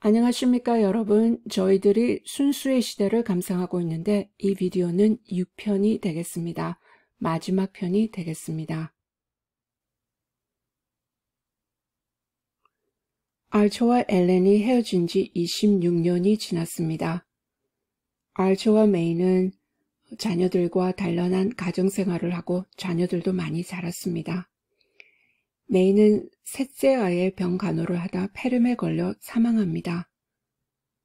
안녕하십니까 여러분. 저희들이 순수의 시대를 감상하고 있는데 이 비디오는 6편이 되겠습니다. 마지막 편이 되겠습니다. 알처와 엘렌이 헤어진 지 26년이 지났습니다. 알처와 메이는 자녀들과 단란한 가정생활을 하고 자녀들도 많이 자랐습니다. 메이는 셋째 아이의 병 간호를 하다 폐렴에 걸려 사망합니다.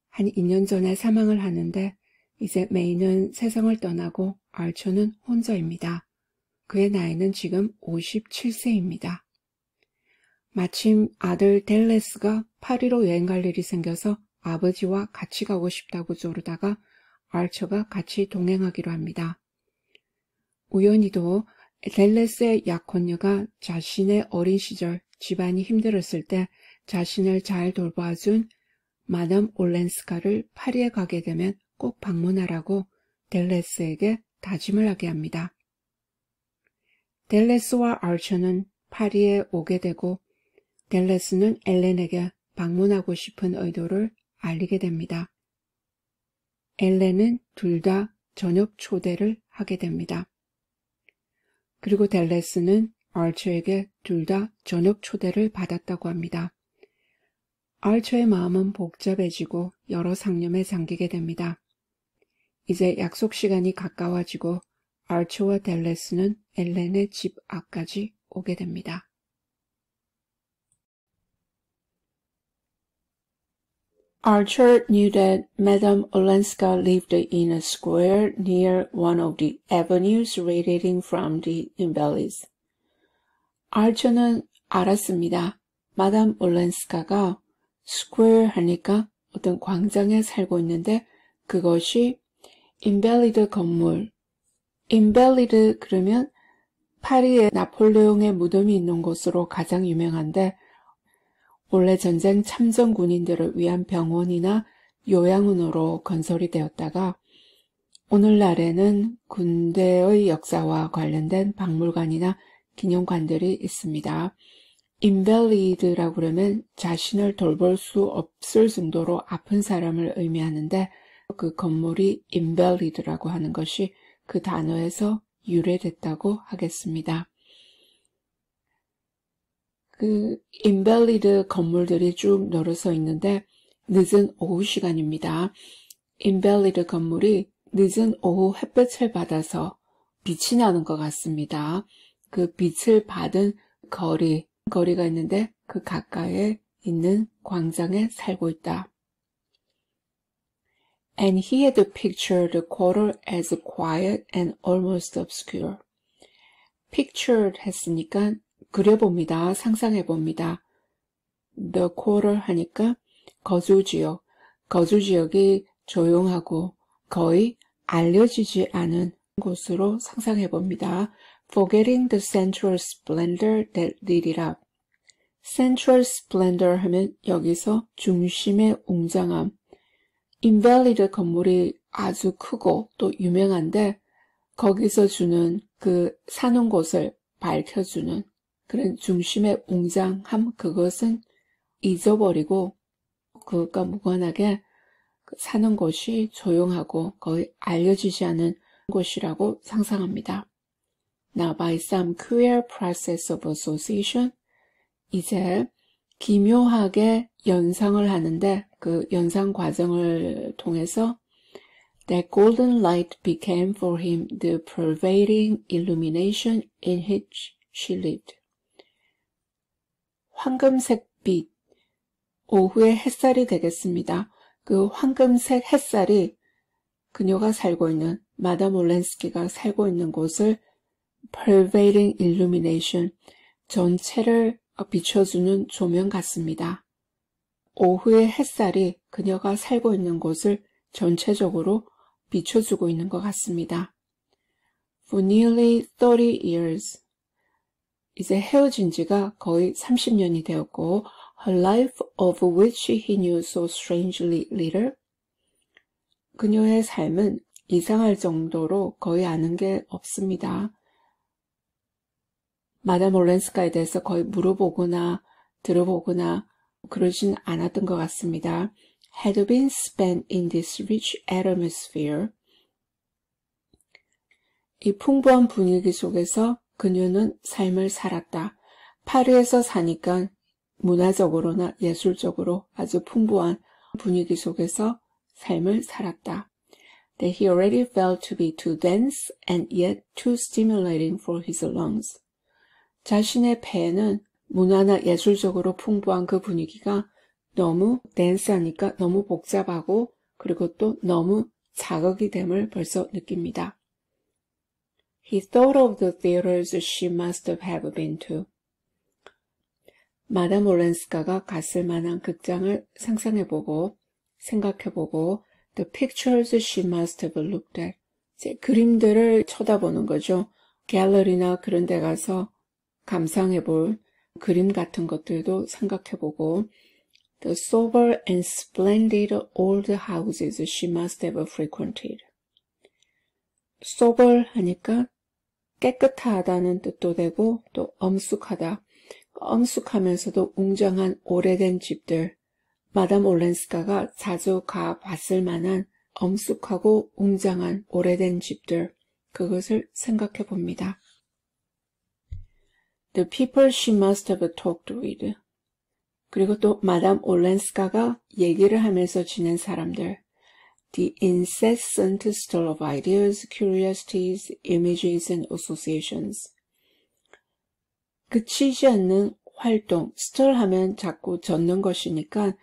한 2년 전에 사망을 하는데 이제 메이는 세상을 떠나고 알처는 혼자입니다. 그의 나이는 지금 57세입니다. 마침 아들 댈레스가 파리로 여행 갈 일이 생겨서 아버지와 같이 가고 싶다고 조르다가 알처가 같이 동행하기로 합니다. 우연히도 댈레스의 약혼녀가 자신의 어린 시절 집안이 힘들었을 때 자신을 잘 돌봐준 마담 올렌스카를 파리에 가게 되면 꼭 방문하라고 댈레스에게 다짐을 하게 합니다. 댈레스와 알처는 파리에 오게 되고 댈레스는 엘렌에게 방문하고 싶은 의도를 알리게 됩니다. 엘렌은 둘 다 저녁 초대를 하게 됩니다. 그리고 댈레스는 알처에게 둘 다 저녁 초대를 받았다고 합니다. 알처의 마음은 복잡해지고 여러 상념에 잠기게 됩니다. 이제 약속 시간이 가까워지고 알처와 댈레스는 엘렌의 집 앞까지 오게 됩니다. Archer knew that Madame Olenska lived in a square near one of the avenues radiating from the Invalids. Archer는 알았습니다. 마담 올렌스카가 스퀘어 하니까 어떤 광장에 살고 있는데 그것이 인벨리드 건물. 인벨리드 그러면 파리에 나폴레옹의 무덤이 있는 곳으로 가장 유명한데 원래 전쟁 참전 군인들을 위한 병원이나 요양원으로 건설이 되었다가 오늘날에는 군대의 역사와 관련된 박물관이나 기념관들이 있습니다. 인벨리드라고 그러면 자신을 돌볼 수 없을 정도로 아픈 사람을 의미하는데 그 건물이 인벨리드라고 하는 것이 그 단어에서 유래됐다고 하겠습니다. 그 인벨리드 건물들이 쭉 늘어서 있는데 늦은 오후 시간입니다. 인벨리드 건물이 늦은 오후 햇볕을 받아서 빛이 나는 것 같습니다. 그 빛을 받은 거리가 있는데 그 가까이에 있는 광장에 살고 있다. And he had pictured the quarter as quiet and almost obscure. Pictured 했으니까 그려봅니다. 상상해봅니다. The quarter 하니까 거주지역. 거주지역이 조용하고 거의 알려지지 않은 곳으로 상상해봅니다. Forgetting the central splendor that lit it up. Central splendor 하면 여기서 중심의 웅장함. 인벨리드 건물이 아주 크고 또 유명한데 거기서 주는 그 사는 곳을 밝혀주는 그런 중심의 웅장함 그것은 잊어버리고 그것과 무관하게 사는 곳이 조용하고 거의 알려지지 않은 곳이라고 상상합니다. Now by some queer process of association 이제 기묘하게 연상을 하는데 그 연상 과정을 통해서 That golden light became for him the pervading illumination in which she lived. 황금색 빛, 오후의 햇살이 되겠습니다. 그 황금색 햇살이 그녀가 살고 있는 마담 올렌스키가 살고 있는 곳을 pervading illumination, 전체를 비춰주는 조명 같습니다. 오후의 햇살이 그녀가 살고 있는 곳을 전체적으로 비춰주고 있는 것 같습니다. For nearly 30 years. 이제 헤어진 지가 거의 30년이 되었고 her life of which he knew so strangely little. 그녀의 삶은 이상할 정도로 거의 아는 게 없습니다. 마담 올렌스카에 대해서 거의 물어보거나 들어보거나 그러진 않았던 것 같습니다. had been spent in this rich atmosphere. 이 풍부한 분위기 속에서 그녀는 삶을 살았다. 파리에서 사니까 문화적으로나 예술적으로 아주 풍부한 분위기 속에서 삶을 살았다. That he already felt to be too dense and yet too stimulating for his lungs. 자신의 폐에는 문화나 예술적으로 풍부한 그 분위기가 너무 댄스하니까 너무 복잡하고 그리고 또 너무 자극이 됨을 벌써 느낍니다. He thought of the theaters she must have been to. 마담 올렌스카가 갔을 만한 극장을 상상해보고 생각해보고 the pictures she must have looked at. 이제 그림들을 쳐다보는 거죠. 갤러리나 그런 데 가서 감상해볼 그림 같은 것들도 생각해보고 the sober and splendid old houses she must have frequented. sober 하니까 깨끗하다는 뜻도 되고 또 엄숙하다. 엄숙하면서도 웅장한 오래된 집들. 마담 올렌스카가 자주 가봤을 만한 엄숙하고 웅장한 오래된 집들. 그것을 생각해 봅니다. The people she must have talked with. 그리고 또 마담 올렌스카가 얘기를 하면서 지낸 사람들. The incessant stir of ideas, curiosities, images and associations. 그치지 않는 활동, stir 하면 자꾸 젓는 것이니까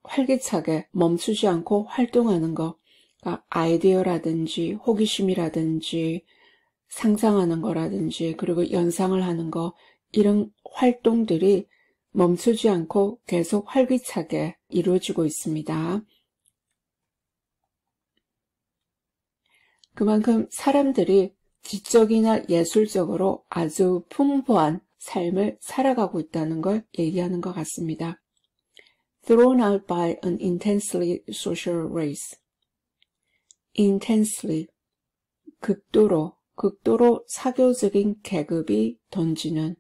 활기차게 멈추지 않고 활동하는 거. 그러니까 아이디어라든지 호기심이라든지 상상하는 거라든지 그리고 연상을 하는 거 이런 활동들이 멈추지 않고 계속 활기차게 이루어지고 있습니다. 그만큼 사람들이 지적이나 예술적으로 아주 풍부한 삶을 살아가고 있다는 걸 얘기하는 것 같습니다. Thrown out by an intensely social race. intensely, 극도로 사교적인 계급이 던지는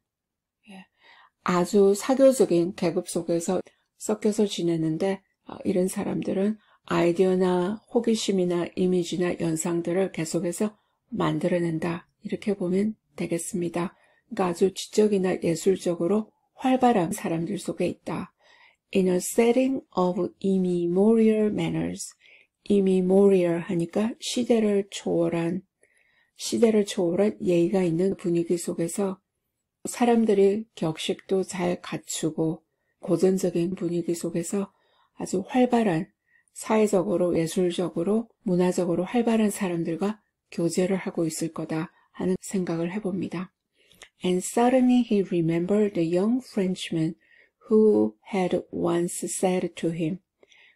아주 사교적인 계급 속에서 섞여서 지내는데 이런 사람들은 아이디어나 호기심이나 이미지나 연상들을 계속해서 만들어낸다. 이렇게 보면 되겠습니다. 그러니까 아주 지적이나 예술적으로 활발한 사람들 속에 있다. In a setting of immemorial manners. immemorial 하니까 시대를 초월한 예의가 있는 분위기 속에서 사람들이 격식도 잘 갖추고 고전적인 분위기 속에서 아주 활발한 사회적으로 예술적으로 문화적으로 활발한 사람들과 교제를 하고 있을 거다 하는 생각을 해봅니다. And suddenly he remembered the young Frenchman who had once said to him.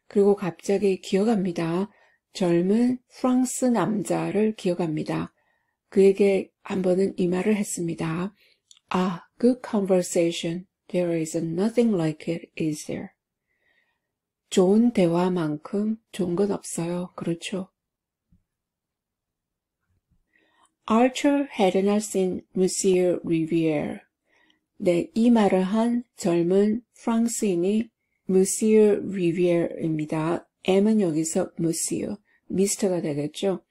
그리고 갑자기 기억합니다. 젊은 프랑스 남자를 기억합니다. 그에게 한 번은 이 말을 했습니다. Ah, good conversation. There is nothing like it, is there? 좋은 대화만큼 좋은 건 없어요. 그렇죠? Archer had not seen Monsieur Rivière. 네, 이 말을 한 젊은 프랑스인이 Monsieur Rivière입니다. M은 여기서 Monsieur, 미스터가 되겠죠.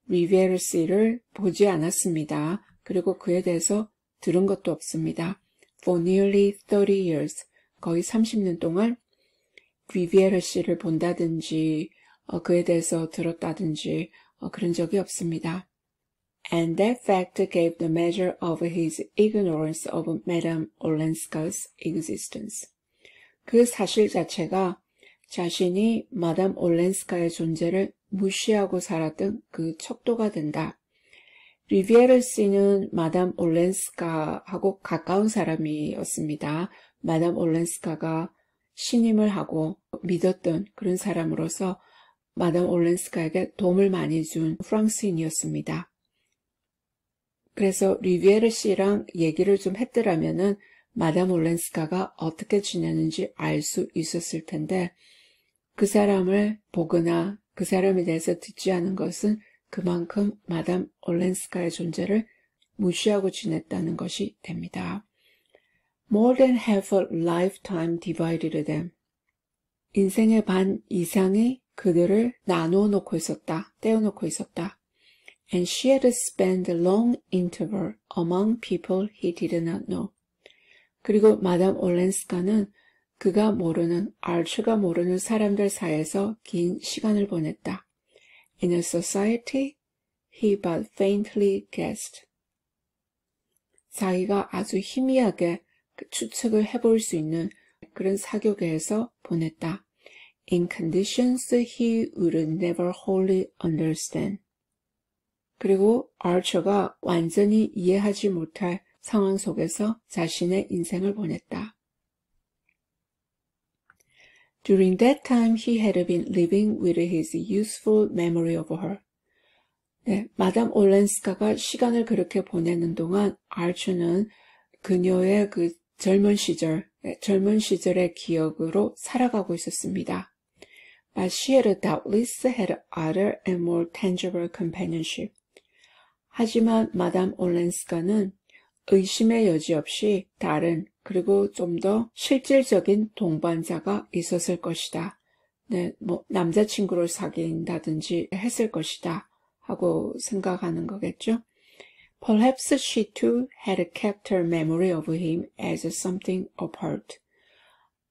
리비에르 씨를 보지 않았습니다. 그리고 그에 대해서 들은 것도 없습니다. For nearly 30 years, 거의 30년 동안 리비에르 씨를 본다든지 그에 대해서 들었다든지 그런 적이 없습니다. And that fact gave the measure of his ignorance of Madame Olenska's existence. 그 사실 자체가 자신이 마담 올렌스카의 존재를 무시하고 살았던 그 척도가 된다. 리비에르 씨는 마담 올렌스카하고 가까운 사람이었습니다. 마담 올렌스카가 신임을 하고 믿었던 그런 사람으로서 마담 올렌스카에게 도움을 많이 준 프랑스인이었습니다. 그래서 리비에르 씨랑 얘기를 좀 했더라면은 마담 올렌스카가 어떻게 지내는지 알 수 있었을 텐데 그 사람을 보거나 그 사람에 대해서 듣지 않은 것은 그만큼 마담 올렌스카의 존재를 무시하고 지냈다는 것이 됩니다. More than half a lifetime divided them. 인생의 반 이상이 그들을 나누어 놓고 있었다. 떼어놓고 있었다. And she had spent a long interval among people he did not know. 그리고 마담 올렌스카는 그가 모르는, 아처가 모르는 사람들 사이에서 긴 시간을 보냈다. In a society he but faintly guessed. 자기가 아주 희미하게 추측을 해볼 수 있는 그런 사교계에서 보냈다. In conditions he would never wholly understand. 그리고 아처가 완전히 이해하지 못할 상황 속에서 자신의 인생을 보냈다. During that time he had been living with his youthful memory of her. 네, 마담 올렌스카가 시간을 그렇게 보내는 동안 아처는 그녀의 그 젊은 시절의 기억으로 살아가고 있었습니다. But she had doubtless had other and more tangible companionship. 하지만 마담 올렌스카는 의심의 여지 없이 다른 그리고 좀 더 실질적인 동반자가 있었을 것이다. 네, 남자친구를 사귄다든지 했을 것이다 하고 생각하는 거겠죠. Perhaps she too had kept her memory of him as something apart.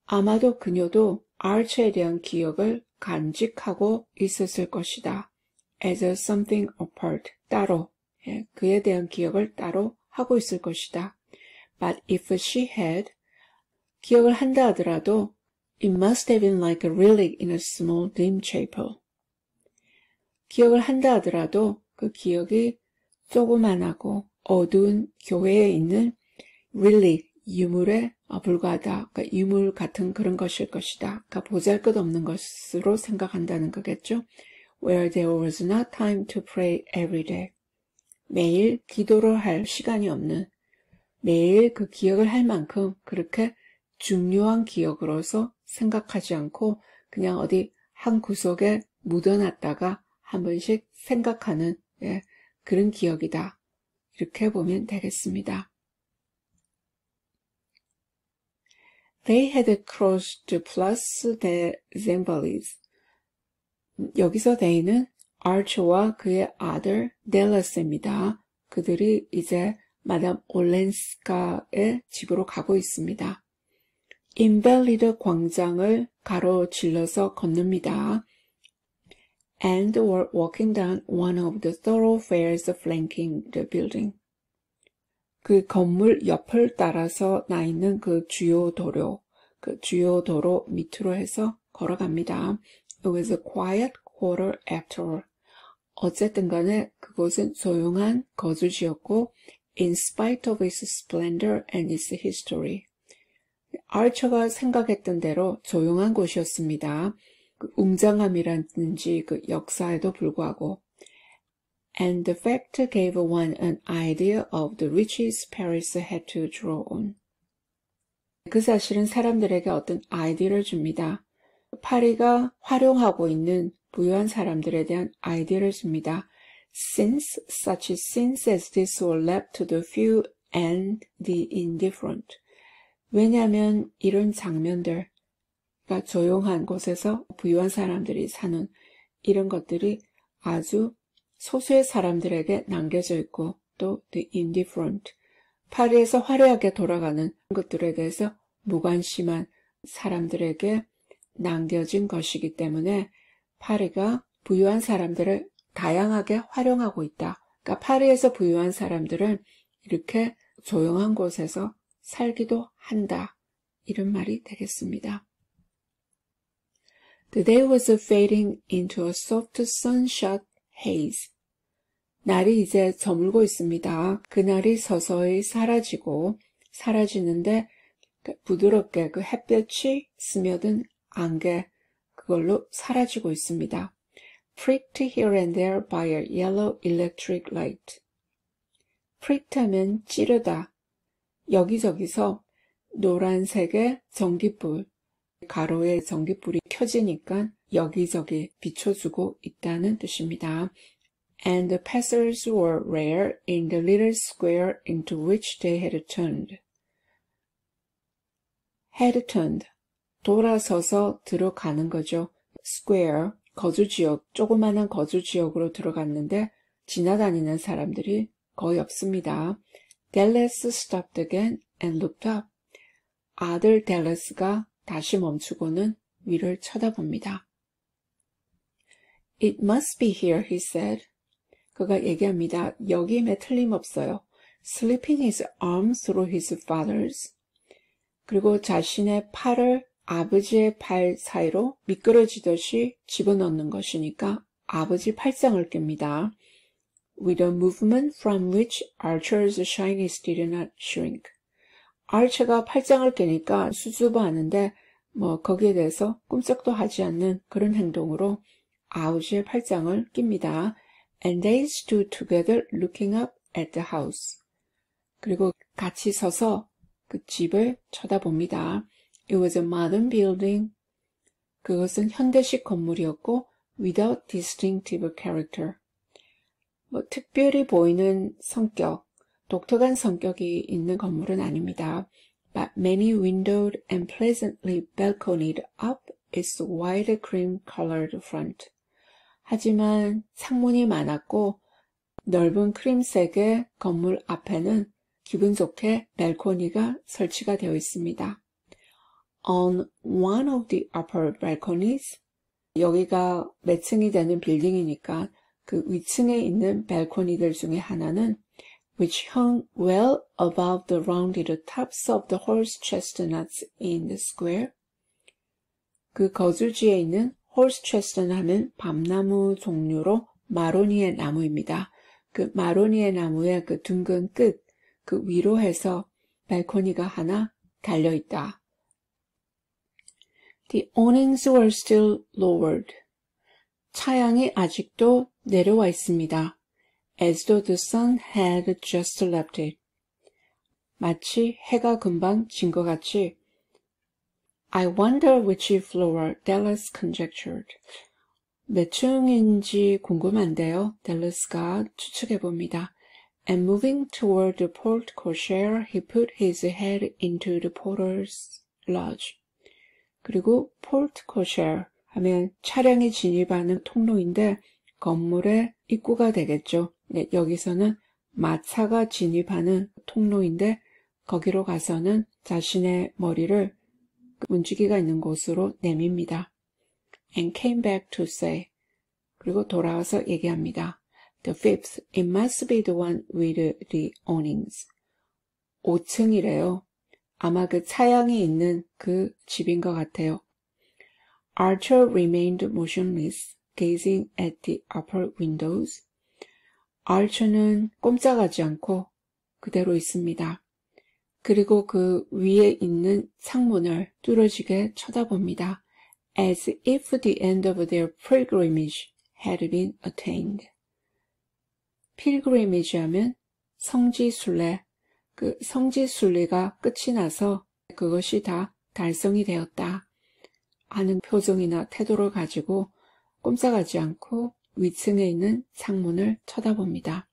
아마도 그녀도 아처에 대한 기억을 간직하고 있었을 것이다. As something apart, 따로, 그에 대한 기억을 따로 하고 있을 것이다. But if she had, 기억을 한다 하더라도 it must have been like a relic in a small dim chapel. 기억을 한다 하더라도 그 기억이 조그만하고 어두운 교회에 있는 relic, 유물에 불과하다. 그러니까 유물 같은 그런 것일 것이다. 그러니까 보잘것없는 것으로 생각한다는 거겠죠. Where there was not time to pray every day. 매일 기도를 할 시간이 없는, 매일 그 기억을 할 만큼 그렇게 중요한 기억으로서 생각하지 않고 그냥 어디 한 구석에 묻어놨다가 한 번씩 생각하는 그런 기억이다. 이렇게 보면 되겠습니다. They had crossed plus the Invalides. 여기서 they는 아처와 그의 아들 델러스입니다. 그들이 이제 마담 올렌스카의 집으로 가고 있습니다. 인벨리드 광장을 가로질러서 건넙니다. And were walking down one of the thoroughfares flanking the building. 그 건물 옆을 따라서 나 있는 그 주요 도로 밑으로 해서 걸어갑니다. It was a quiet quarter after all. 어쨌든 간에 그곳은 조용한 거주지였고 in spite of its splendor and its history. 아처가 생각했던 대로 조용한 곳이었습니다. 그 웅장함이라든지 그 역사에도 불구하고. And the fact gave one an idea of the riches Paris had to draw on. 그 사실은 사람들에게 어떤 아이디어를 줍니다. 파리가 활용하고 있는 부유한 사람들에 대한 아이디어를 줍니다. Since such sins as this were left to the few and the indifferent. 왜냐하면 이런 장면들, 그러니까 조용한 곳에서 부유한 사람들이 사는 이런 것들이 아주 소수의 사람들에게 남겨져 있고 또 the indifferent, 파리에서 화려하게 돌아가는 것들에 대해서 무관심한 사람들에게 남겨진 것이기 때문에 파리가 부유한 사람들을 다양하게 활용하고 있다. 그러니까 파리에서 부유한 사람들은 이렇게 조용한 곳에서 살기도 한다. 이런 말이 되겠습니다. The day was fading into a soft sunshot haze. 날이 이제 저물고 있습니다. 그날이 서서히 사라지는데 부드럽게 그 햇볕이 스며든 안개, 그걸로 사라지고 있습니다. Pricked here and there by a yellow electric light. pricked 하면 찌르다. 여기저기서 노란색의 전기불, 가로에 전기불이 켜지니까 여기저기 비춰주고 있다는 뜻입니다. And the passers were rare in the little square into which they had turned. had turned. 돌아서서 들어가는 거죠. square, 거주지역, 조그마한 거주지역으로 들어갔는데 지나다니는 사람들이 거의 없습니다. Dallas stopped again and looked up. 아들 댈러스가 다시 멈추고는 위를 쳐다봅니다. It must be here, he said. 그가 얘기합니다. 여기임에 틀림없어요. Slipping his arm through his father's. 그리고 자신의 팔을 아버지의 팔 사이로 미끄러지듯이 집어넣는 것이니까 아버지 팔짱을 낍니다. With a movement from which Archer's shyness did not shrink. 아처가 팔짱을 끼니까 수줍어하는데 거기에 대해서 꼼짝도 하지 않는 그런 행동으로 아버지의 팔짱을 낍니다. And they stood together looking up at the house. 그리고 같이 서서 그 집을 쳐다봅니다. It was a modern building. 그것은 현대식 건물이었고 without distinctive character. 특별히 보이는 성격, 독특한 성격이 있는 건물은 아닙니다. But many windowed and pleasantly balconied up its wide cream-colored front. 하지만 창문이 많았고 넓은 크림색의 건물 앞에는 기분 좋게 발코니가 설치가 되어 있습니다. On one of the upper balconies, 여기가 몇 층이 되는 빌딩이니까 그 위층에 있는 발코니들 중에 하나는 which hung well above the rounded tops of the horse chestnuts in the square. 그 거주지에 있는 horse chestnut 하면 밤나무 종류로 마로니에 나무입니다. 그 마로니에 나무의 그 둥근 끝, 그 위로 해서 발코니가 하나 달려있다. The awnings were still lowered. 차양이 아직도 내려와 있습니다. As though the sun had just left it. 마치 해가 금방 진 것 같이. I wonder which floor, Dallas conjectured. 몇 층인지 궁금한데요. 댈러스가 추측해봅니다. And moving toward the porte cochere, he put his head into the porter's lodge. 그리고 porte cochere 하면 차량이 진입하는 통로인데 건물의 입구가 되겠죠. 네, 여기서는 마차가 진입하는 통로인데 거기로 가서는 자신의 머리를 문지기가 있는 곳으로 내밉니다. And came back to say. 그리고 돌아와서 얘기합니다. The fifth, it must be the one with the awnings. 5층이래요. 아마 그 차양이 있는 그 집인 것 같아요. Archer remained motionless, gazing at the upper windows. Archer는 꼼짝하지 않고 그대로 있습니다. 그리고 그 위에 있는 창문을 뚫어지게 쳐다봅니다. As if the end of their pilgrimage had been attained. pilgrimage 하면 성지순례, 그 성지순례가 끝이 나서 그것이 다 달성이 되었다 하는 표정이나 태도를 가지고 꼼짝하지 않고 위층에 있는 창문을 쳐다봅니다.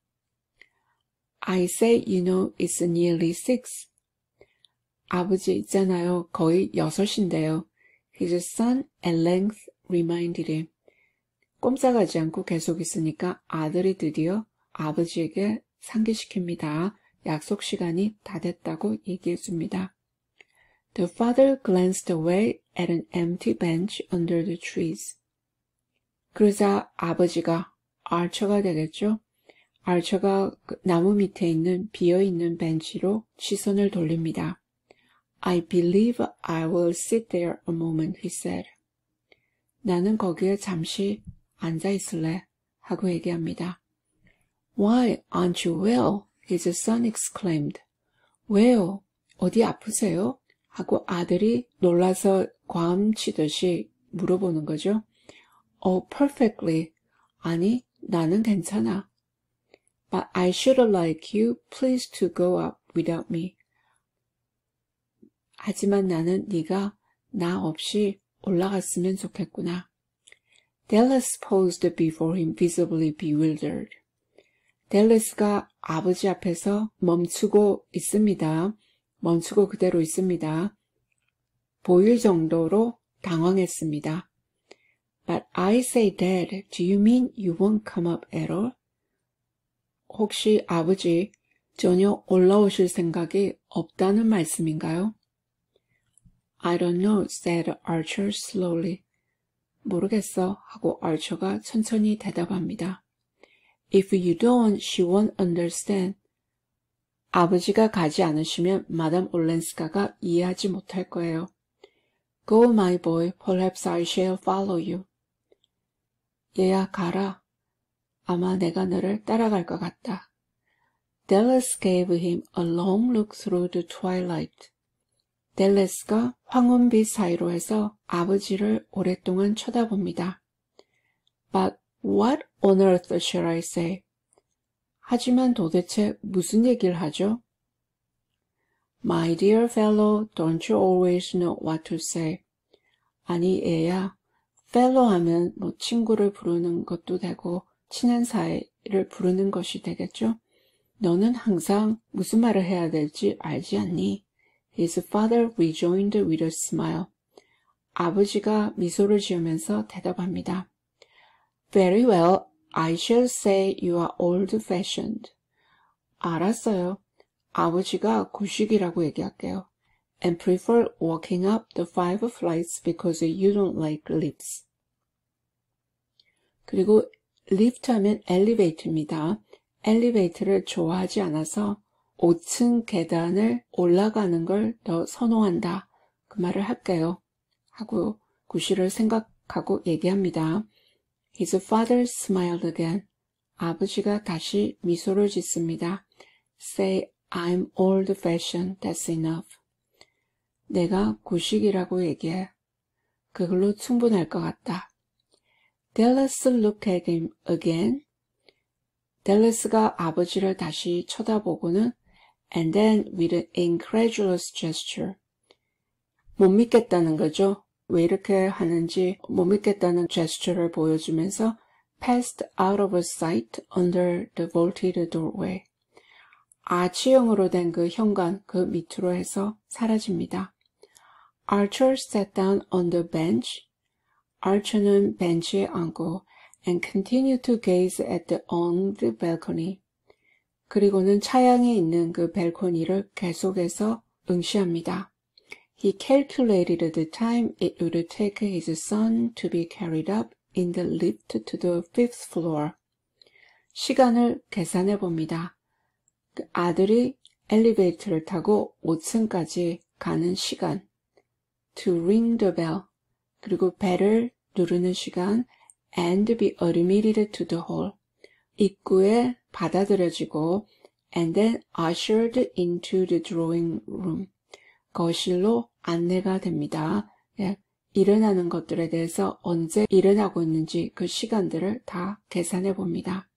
I say, you know, it's nearly 6. 아버지 있잖아요. 거의 6인데요. His son at length reminded him. 꼼짝하지 않고 계속 있으니까 아들이 드디어 아버지에게 상기시킵니다. 약속 시간이 다 됐다고 얘기해줍니다. The father glanced away at an empty bench under the trees. 그러자 아버지가, 알처가 되겠죠? 알처가 나무 밑에 있는 비어있는 벤치로 시선을 돌립니다. I believe I will sit there a moment, he said. 나는 거기에 잠시 앉아있을래 하고 얘기합니다. Why, aren't you well? His son exclaimed. 왜요? 어디 아프세요? 하고 아들이 놀라서 과음치듯이 물어보는 거죠. Oh, perfectly. 아니, 나는 괜찮아. But I should like you please to go up without me. 하지만 나는 네가 나 없이 올라갔으면 좋겠구나. Dallas paused before him, visibly bewildered. 댈러스가 아버지 앞에서 멈추고 있습니다. 멈추고 그대로 있습니다. 보일 정도로 당황했습니다. But I say, Dad, do you mean you won't come up at all? 혹시 아버지 전혀 올라오실 생각이 없다는 말씀인가요? I don't know, said Archer slowly. 모르겠어 하고 Archer가 천천히 대답합니다. If you don't, she won't understand. 아버지가 가지 않으시면 마담 올렌스카가 이해하지 못할 거예요. Go, my boy, perhaps I shall follow you. 얘야, 가라. 아마 내가 너를 따라갈 것 같다. Dallas gave him a long look through the twilight. 댈러스가 황혼빛 사이로 해서 아버지를 오랫동안 쳐다봅니다. But what on earth shall I say? 하지만 도대체 무슨 얘기를 하죠? My dear fellow, don't you always know what to say? 아니, 애야, fellow 하면 뭐 친구를 부르는 것도 되고 친한 사이를 부르는 것이 되겠죠? 너는 항상 무슨 말을 해야 될지 알지 않니? His father rejoined with a smile. 아버지가 미소를 지으면서 대답합니다. Very well, I shall say you are old-fashioned. 알았어요. 아버지가 구식이라고 얘기할게요. And prefer walking up the 5 flights because you don't like lifts. 그리고 lift 하면 elevator입니다. 엘리베이터를 좋아하지 않아서 5층 계단을 올라가는 걸 더 선호한다. 그 말을 할게요. 하고 구실을 생각하고 얘기합니다. His father smiled again. 아버지가 다시 미소를 짓습니다. Say, I'm old-fashioned, that's enough. 내가 구식이라고 얘기해. 그걸로 충분할 것 같다. Dallas looked at him again. 댈러스가 아버지를 다시 쳐다보고는 and then with an incredulous gesture. 못 믿겠다는 거죠. 왜 이렇게 하는지 못 믿겠다는 제스처를 보여주면서 passed out of sight under the vaulted doorway. 아치형으로 된 그 현관 그 밑으로 해서 사라집니다. Archer sat down on the bench. Archer는 벤치에 앉고 and continued to gaze at the awed balcony. 그리고는 차양에 있는 그 벨코니를 계속해서 응시합니다. He calculated the time it would take his son to be carried up in the lift to the 5th floor. 시간을 계산해 봅니다. 그 아들이 엘리베이터를 타고 5층까지 가는 시간. To ring the bell. 그리고 벨을 누르는 시간. And be admitted to the hall. 입구에 받아들여지고 and then ushered into the drawing room. 거실로 안내가 됩니다. 예, 일어나는 것들에 대해서 언제 일어나고 있는지 그 시간들을 다 계산해 봅니다.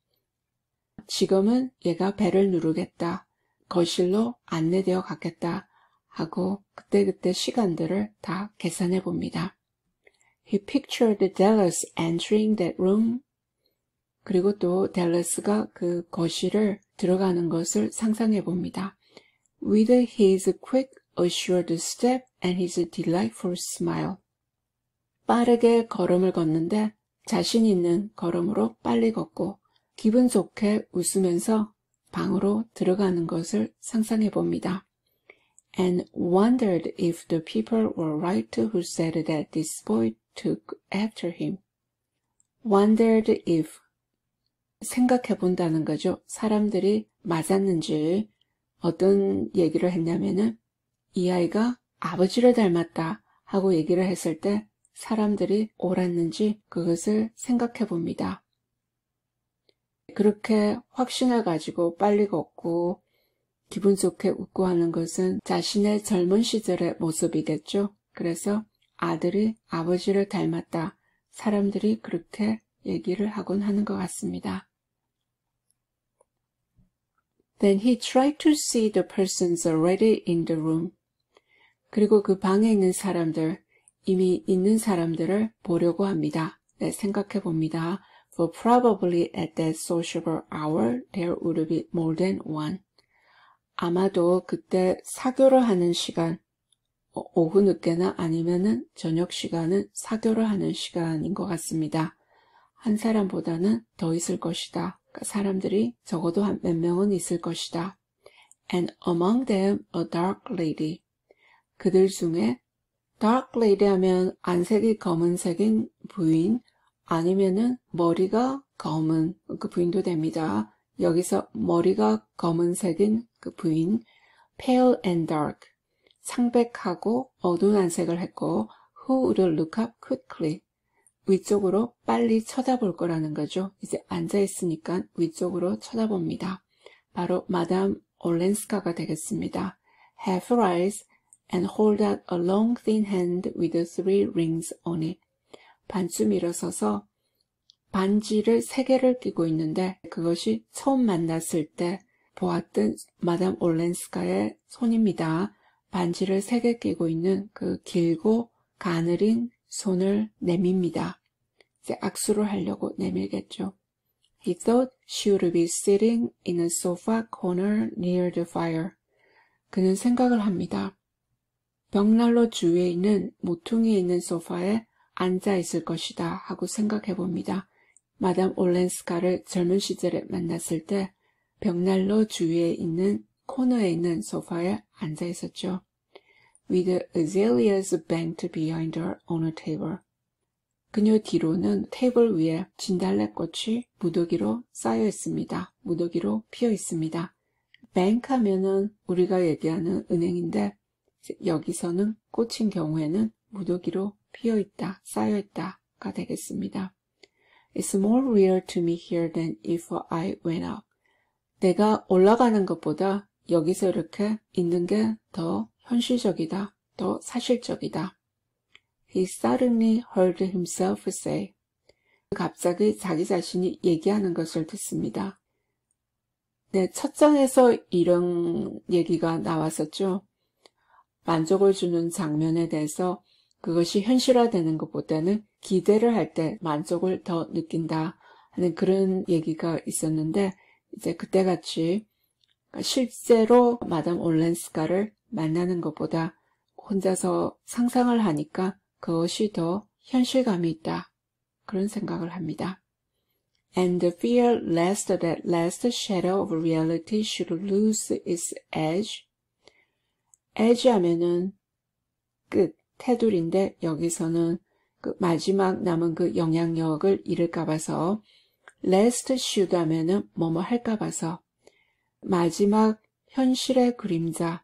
지금은 얘가 벨을 누르겠다. 거실로 안내되어 갔겠다. 하고 그때그때 시간들을 다 계산해 봅니다. He pictured Dallas entering that room. 그리고 또 댈러스가 그 거실을 들어가는 것을 상상해 봅니다. With his quick, assured step and his delightful smile. 빠르게 걸음을 걷는데 자신 있는 걸음으로 빨리 걷고 기분 좋게 웃으면서 방으로 들어가는 것을 상상해 봅니다. And wondered if the people were right who said that this boy took after him. Wondered if 생각해 본다는 거죠. 사람들이 맞았는지 어떤 얘기를 했냐면은 이 아이가 아버지를 닮았다 하고 얘기를 했을 때 사람들이 옳았는지 그것을 생각해 봅니다. 그렇게 확신을 가지고 빨리 걷고 기분 좋게 웃고 하는 것은 자신의 젊은 시절의 모습이겠죠. 그래서 아들이 아버지를 닮았다. 사람들이 그렇게 얘기를 하곤 하는 것 같습니다. Then he tried to see the persons already in the room. 그리고 그 방에 있는 사람들, 이미 있는 사람들을 보려고 합니다. 네, 생각해 봅니다. For probably at that sociable hour there would be more than one. 아마도 그때 사교를 하는 시간, 오후 늦게나 아니면은 저녁 시간은 사교를 하는 시간인 것 같습니다. 한 사람보다는 더 있을 것이다. 그러니까 사람들이 적어도 한 몇 명은 있을 것이다. And among them a dark lady. 그들 중에 dark lady 하면 안색이 검은색인 부인 아니면은 머리가 검은 그 부인도 됩니다. 여기서 머리가 검은색인 그 부인 pale and dark 창백하고 어두운 안색을 했고 who would look up quickly 위쪽으로 빨리 쳐다볼 거라는 거죠. 이제 앉아있으니까 위쪽으로 쳐다봅니다. 바로 마담 올렌스카가 되겠습니다. Have her eyes and hold out a long thin hand with 3 rings on it. 반쯤 일어서서 반지를 3개를 끼고 있는데 그것이 처음 만났을 때 보았던 마담 올렌스카의 손입니다. 반지를 3개 끼고 있는 그 길고 가느린 손을 내밉니다. 이제 악수를 하려고 내밀겠죠. He thought she would be sitting in a sofa corner near the fire. 그는 생각을 합니다. 벽난로 주위에 있는 모퉁이에 있는 소파에 앉아 있을 것이다 하고 생각해 봅니다. 마담 올렌스카를 젊은 시절에 만났을 때 벽난로 주위에 있는 코너에 있는 소파에 앉아 있었죠. With azaleas banked behind her on a table. 그녀 뒤로는 테이블 위에 진달래꽃이 무더기로 쌓여 있습니다. 무더기로 피어 있습니다. bank 하면은 우리가 얘기하는 은행인데 여기서는 꽃인 경우에는 무더기로 피어 있다, 쌓여 있다가 되겠습니다. It's more real to me here than if I went up. 내가 올라가는 것보다 여기서 이렇게 있는 게 더 현실적이다, 더 사실적이다. He suddenly heard himself say. 갑자기 자기 자신이 얘기하는 것을 듣습니다. 네, 첫 장에서 이런 얘기가 나왔었죠. 만족을 주는 장면에 대해서 그것이 현실화되는 것보다는 기대를 할 때 만족을 더 느낀다 하는 그런 얘기가 있었는데 이제 그때같이 실제로 마담 올렌스카를 만나는 것보다 혼자서 상상을 하니까 그것이 더 현실감이 있다. 그런 생각을 합니다. And the fear lest that last shadow of reality should lose its edge. edge 하면은 끝, 테두리인데 여기서는 그 마지막 남은 그 영향력을 잃을까 봐서 last should 하면은 뭐뭐 할까 봐서 마지막 현실의 그림자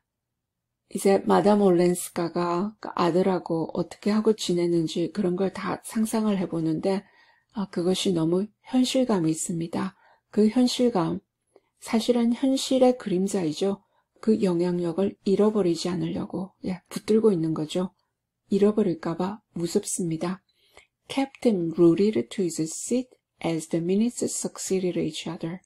이제 마담 올렌스카가 아들하고 어떻게 하고 지내는지 그런 걸 다 상상을 해보는데 그것이 너무 현실감이 있습니다. 그 현실감, 사실은 현실의 그림자이죠. 그 영향력을 잃어버리지 않으려고 붙들고 있는 거죠. 잃어버릴까봐 무섭습니다. Kept him rooted to his seat as the minutes succeeded each other.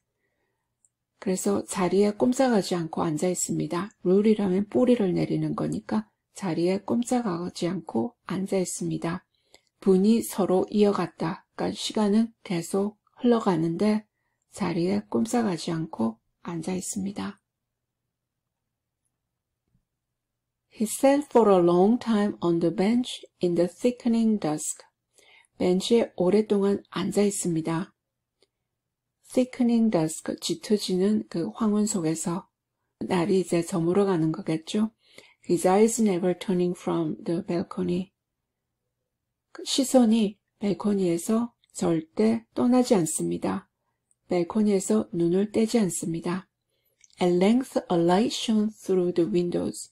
그래서 자리에 꼼짝하지 않고 앉아 있습니다. 룰이라면 뿌리를 내리는 거니까 자리에 꼼짝하지 않고 앉아 있습니다. 분이 서로 이어갔다. 그러니까 시간은 계속 흘러가는데 자리에 꼼짝하지 않고 앉아 있습니다. He sat for a long time on the bench in the thickening dusk. 벤치에 오랫동안 앉아 있습니다. thickening dusk, 짙어지는 그 황혼 속에서 날이 이제 저물어가는 거겠죠. His eyes never turning from the balcony. 시선이 벨코니에서 절대 떠나지 않습니다. 벨코니에서 눈을 떼지 않습니다. At length a light shone through the windows.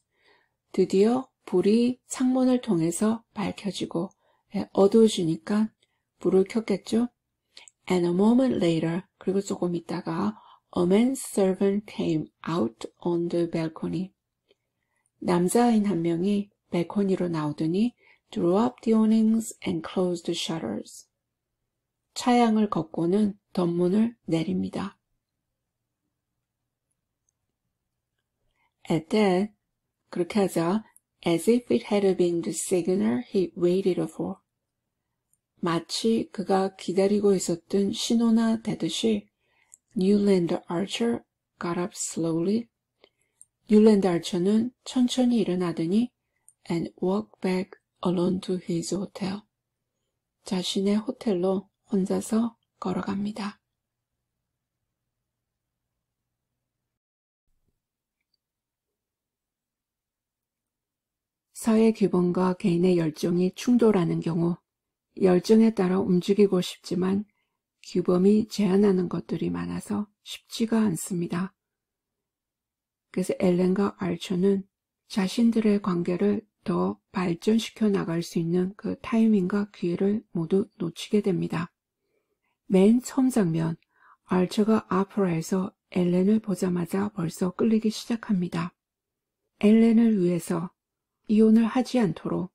드디어 불이 창문을 통해서 밝혀지고 어두워지니까 불을 켰겠죠. And a moment later, 그리고 조금 있다가 a manservant came out on the balcony. 남자아인 한 명이 발코니로 나오더니 drew up the awnings and closed the shutters. 차양을 걷고는 덧문을 내립니다. At that, 그렇게 하자 as if it had been the signal he waited for. 마치 그가 기다리고 있었던 신호나 되듯이 뉴랜드 아처 got up slowly. 뉴랜드 아처는 천천히 일어나더니 and walked back alone to his hotel. 자신의 호텔로 혼자서 걸어갑니다. 사회 규범과 개인의 열정이 충돌하는 경우 열정에 따라 움직이고 싶지만 규범이 제한하는 것들이 많아서 쉽지가 않습니다. 그래서 엘렌과 알처는 자신들의 관계를 더 발전시켜 나갈 수 있는 그 타이밍과 기회를 모두 놓치게 됩니다. 맨 처음 장면, 알처가 아프라에서 엘렌을 보자마자 벌써 끌리기 시작합니다. 엘렌을 위해서 이혼을 하지 않도록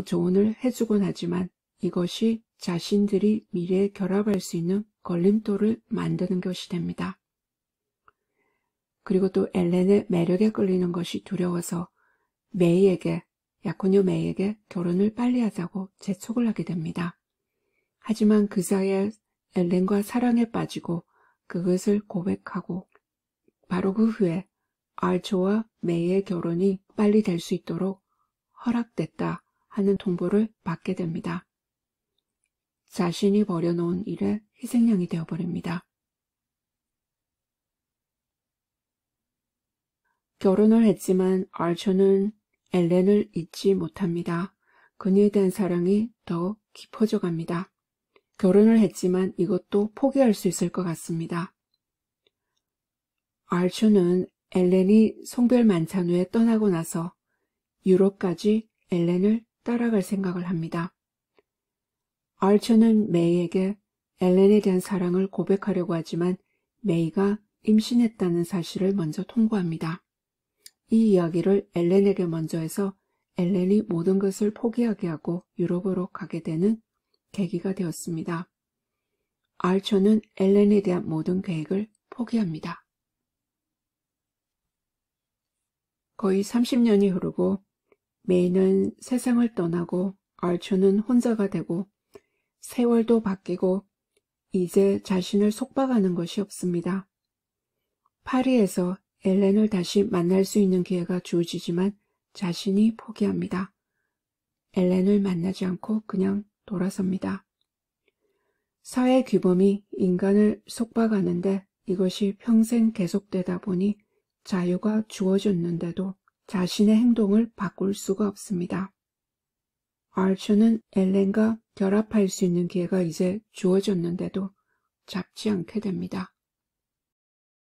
조언을 해주곤 하지만 이것이 자신들이 미래에 결합할 수 있는 걸림돌을 만드는 것이 됩니다. 그리고 또 엘렌의 매력에 끌리는 것이 두려워서 약혼녀 메이에게 결혼을 빨리 하자고 재촉을 하게 됩니다. 하지만 그 사이에 엘렌과 사랑에 빠지고 그것을 고백하고 바로 그 후에 알처와 메이의 결혼이 빨리 될 수 있도록 허락됐다 하는 통보를 받게 됩니다. 자신이 버려놓은 일에 희생양이 되어버립니다. 결혼을 했지만 알처는 엘렌을 잊지 못합니다. 그녀에 대한 사랑이 더 깊어져 갑니다. 결혼을 했지만 이것도 포기할 수 있을 것 같습니다. 알처는 엘렌이 송별 만찬 후에 떠나고 나서 유럽까지 엘렌을 따라갈 생각을 합니다. 알처는 메이에게 엘렌에 대한 사랑을 고백하려고 하지만 메이가 임신했다는 사실을 먼저 통보합니다. 이 이야기를 엘렌에게 먼저 해서 엘렌이 모든 것을 포기하게 하고 유럽으로 가게 되는 계기가 되었습니다. 알처는 엘렌에 대한 모든 계획을 포기합니다. 거의 30년이 흐르고 메이는 세상을 떠나고 알처는 혼자가 되고 세월도 바뀌고 이제 자신을 속박하는 것이 없습니다. 파리에서 엘렌을 다시 만날 수 있는 기회가 주어지지만 자신이 포기합니다. 엘렌을 만나지 않고 그냥 돌아섭니다. 사회 규범이 인간을 속박하는데 이것이 평생 계속되다 보니 자유가 주어졌는데도 자신의 행동을 바꿀 수가 없습니다. 알처는 엘렌과 결합할 수 있는 기회가 이제 주어졌는데도 잡지 않게 됩니다.